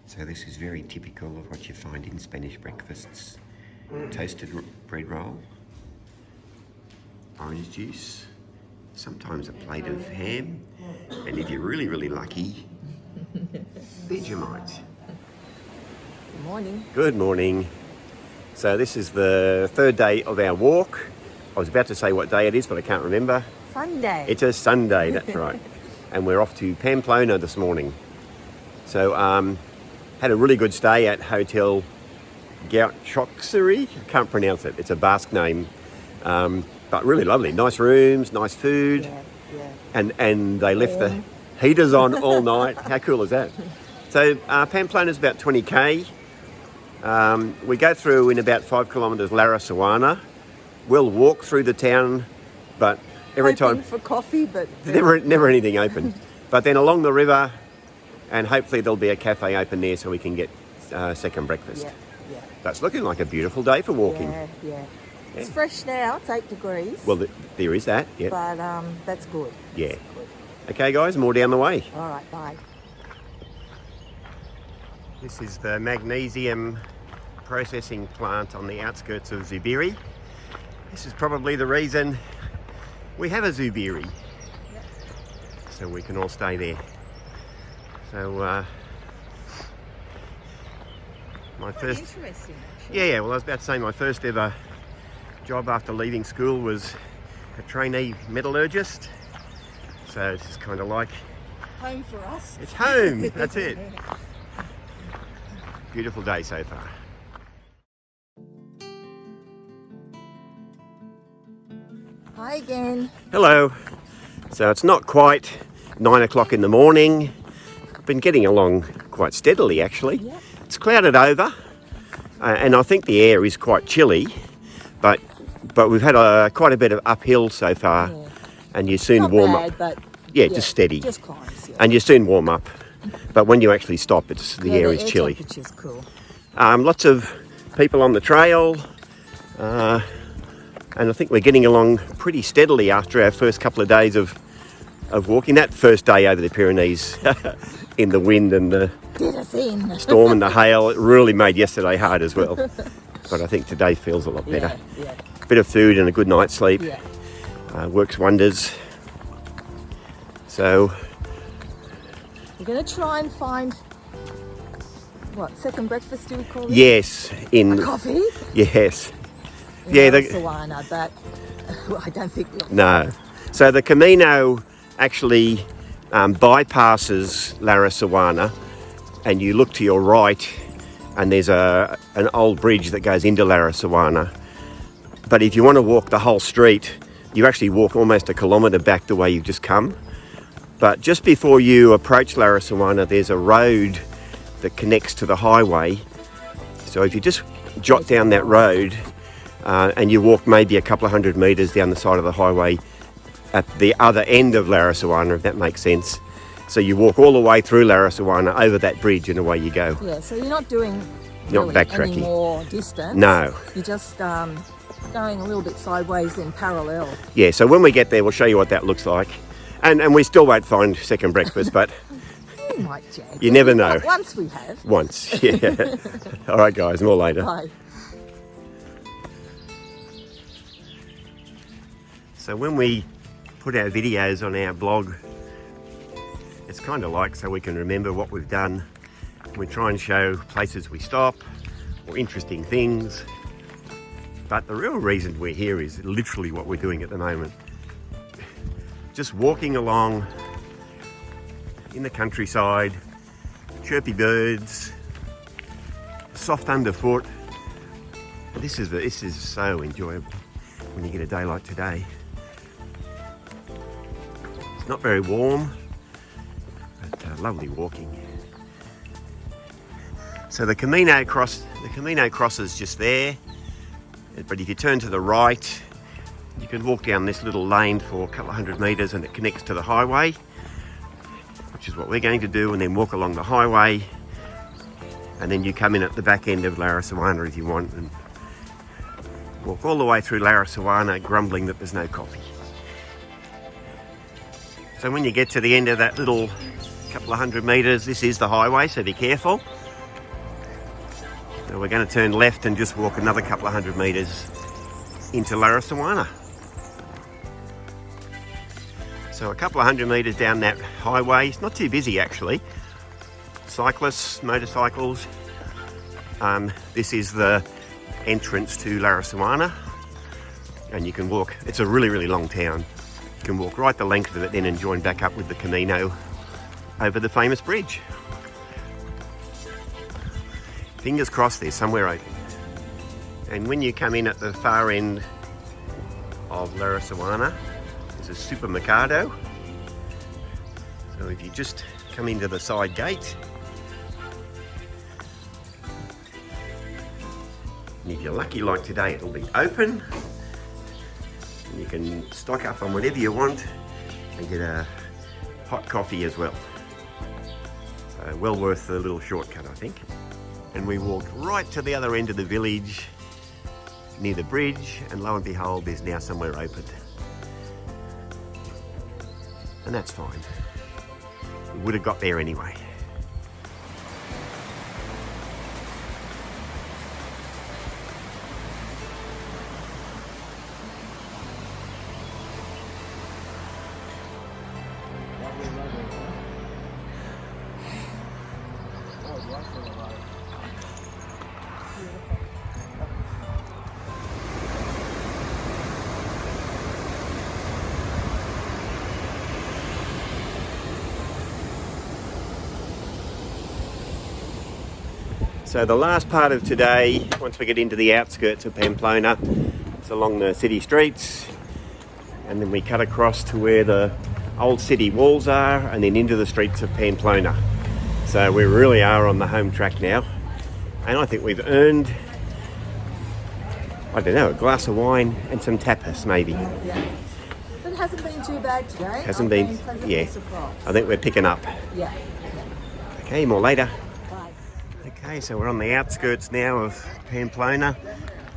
So this is very typical of what you find in Spanish breakfasts. Toasted bread roll, orange juice, sometimes a plate of ham, and if you're really, really lucky, Vegemite. Good morning. Good morning. So this is the third day of our walk. I was about to say what day it is, but I can't remember. Sunday. It's a Sunday, that's right. And we're off to Pamplona this morning. So had a really good stay at Hotel Zubiri. I can't pronounce it. It's a Basque name, but really lovely. Nice rooms, nice food, Yeah. and they left the heaters on all night. How cool is that? So Pamplona is about 20k. We go through in about 5 kilometres Larrasoaña. We'll walk through the town, but every Hoping time for coffee, but never anything open. But then along the river, and hopefully there'll be a cafe open there so we can get second breakfast. Yeah. That's looking like a beautiful day for walking. Yeah. It's fresh now. It's 8 degrees. Well, there is that. Yeah. But that's good. Yeah. That's good. Okay, guys, more down the way. All right. Bye. This is the magnesium processing plant on the outskirts of Zubiri. This is probably the reason we have a Zubiri. Yep. So we can all stay there. So my first... Interesting, actually. Yeah, well, I was about to say my first ever job after leaving school was a trainee metallurgist. So this is kind of like... Home for us. It's home, that's it. Beautiful day so far. Hi again. Hello. So it's not quite 9 o'clock in the morning. Been getting along quite steadily actually. Yep. It's clouded over and I think the air is quite chilly, but we've had quite a bit of uphill so far. Yeah. And you soon Not warm bad, up. but Just steady. Just climbs. Yeah. And you soon warm up. But when you actually stop, the air is chilly. The temperature's cool. Lots of people on the trail, and I think we're getting along pretty steadily after our first couple of days of walking. That first day over the Pyrenees in the wind and the Get us in. storm and the hail, it really made yesterday hard as well. But I think today feels a lot better. Yeah. Bit of food and a good night's sleep works wonders. So We're going to try and find, second breakfast do we call it? yes, A coffee? yes, In yeah. Larrasoaña, but I don't think we'll. No. So the Camino actually bypasses Larrasoaña, and you look to your right and there's an old bridge that goes into Larrasoaña. But if you want to walk the whole street, you actually walk almost a kilometre back the way you've just come. But just before you approach Larrasoaña, there's a road that connects to the highway. So if you just jot down that road and you walk maybe a couple of 100 metres down the side of the highway at the other end of Larrasoaña, if that makes sense. So you walk all the way through Larrasoaña over that bridge and away you go. Yeah, so you're not doing Not backtracking. any more distance. No. You're just going a little bit sideways in parallel. Yeah, so when we get there, we'll show you what that looks like. And we still won't find second breakfast, but We might, Jack. you never know. Once we have. Once, yeah. All right, guys, more later. Bye. So when we put our videos on our blog, it's kind of like so we can remember what we've done. We try and show places we stop or interesting things. But the real reason we're here is literally what we're doing at the moment. Just walking along in the countryside, chirpy birds, soft underfoot. This is so enjoyable when you get a day like today. It's not very warm, but lovely walking. So the Camino crosses just there, but if you turn to the right, you can walk down this little lane for a couple of 100 metres and it connects to the highway, which is what we're going to do, and then walk along the highway, and then you come in at the back end of Larrasoaña if you want, and walk all the way through Larrasoaña grumbling that there's no coffee. So when you get to the end of that little couple of 100 metres, this is the highway, so be careful. So we're going to turn left and just walk another couple of 100 metres into Larrasoaña. So a couple of 100 metres down that highway. It's not too busy actually. Cyclists, motorcycles. This is the entrance to Larrasoaña, and you can walk. It's a really, really long town. You can walk right the length of it then and join back up with the Camino over the famous bridge. Fingers crossed there's somewhere open. And when you come in at the far end of Larrasoaña, there's a supermercado. So if you just come into the side gate, and if you're lucky like today, it'll be open. And you can stock up on whatever you want and get a hot coffee as well. So well worth the little shortcut, I think. And we walked right to the other end of the village near the bridge, and lo and behold, there's now somewhere open. And that's fine. We would have got there anyway. So the last part of today, once we get into the outskirts of Pamplona, it's along the city streets, and then we cut across to where the old city walls are, and then into the streets of Pamplona. So we really are on the home track now, and I think we've earned, I don't know, a glass of wine and some tapas maybe. Yeah. But it hasn't been too bad today. Hasn't been, yeah. Surprised. I think we're picking up. Yeah. Okay, more later. Bye. Okay, so we're on the outskirts now of Pamplona,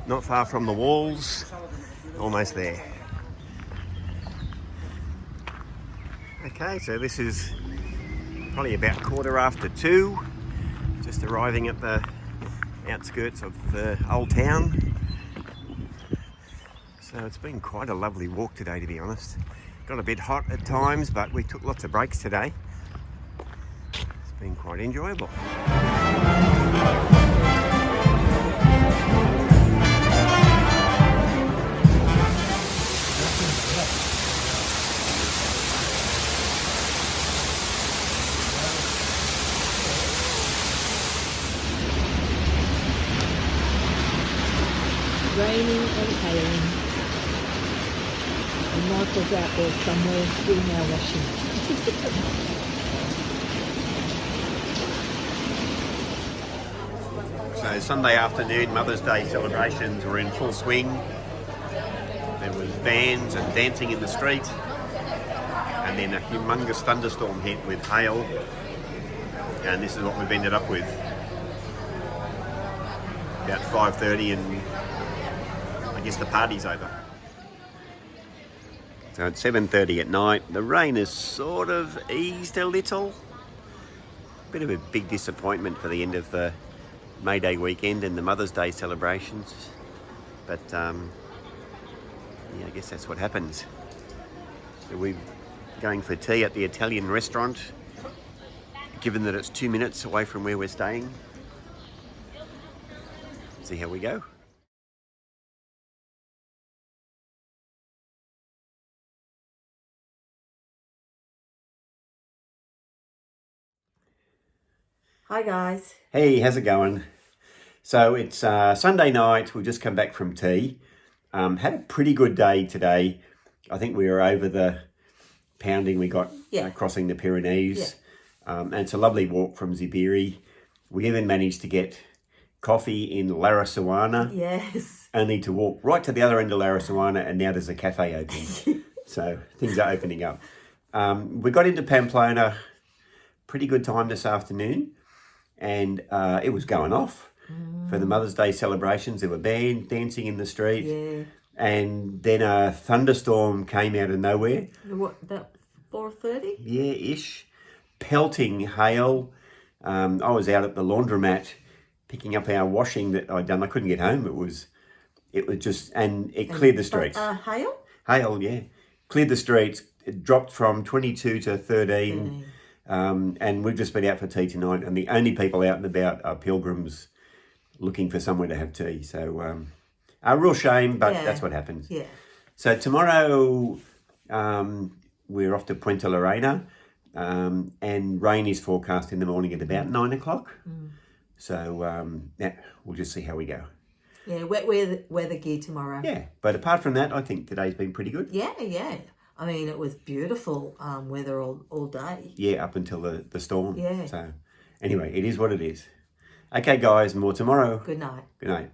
not far from the walls, almost there. Okay, so this is probably about 2:15, just arriving at the outskirts of the old town. So it's been quite a lovely walk today, to be honest. Got a bit hot at times, but we took lots of breaks today. It's been quite enjoyable. Raining and hailing. And Michael's out there somewhere doing our washing. So Sunday afternoon, Mother's Day celebrations were in full swing. There was bands and dancing in the street, and then a humongous thunderstorm hit with hail, and this is what we've ended up with. About 5:30, and I guess the party's over. So it's 7:30 at night. The rain has sort of eased a little. Bit of a big disappointment for the end of the May Day weekend and the Mother's Day celebrations. But yeah, I guess that's what happens. So we're going for tea at the Italian restaurant, given that it's 2 minutes away from where we're staying. See how we go. Hi guys. Hey, how's it going? So it's Sunday night. We've just come back from tea. Had a pretty good day today. I think we were over the pounding we got crossing the Pyrenees. And it's a lovely walk from Zubiri. We even managed to get coffee in Larrasoaña. Yes. Only to walk right to the other end of Larrasoaña, and now there's a cafe open. So things are opening up. We got into Pamplona, pretty good time this afternoon, and it was going off for the Mother's Day celebrations. There were bands dancing in the street. Yeah. And then a thunderstorm came out of nowhere. What, about 4:30? Yeah, ish. Pelting hail. I was out at the laundromat picking up our washing that I'd done. I couldn't get home. It was just, and it cleared the streets. Hail? Hail, yeah. Cleared the streets. It dropped from 22 to 13. And we've just been out for tea tonight, and the only people out and about are pilgrims looking for somewhere to have tea. So a real shame, but that's what happens. Yeah. So tomorrow we're off to Puente La Reina, and rain is forecast in the morning at about 9 o'clock. So we'll just see how we go. Yeah, wet weather gear tomorrow. Yeah, but apart from that, I think today's been pretty good. Yeah. I mean, it was beautiful weather all day. Yeah, up until the storm. Yeah. So anyway, it is what it is. Okay, guys, more tomorrow. Good night. Good night.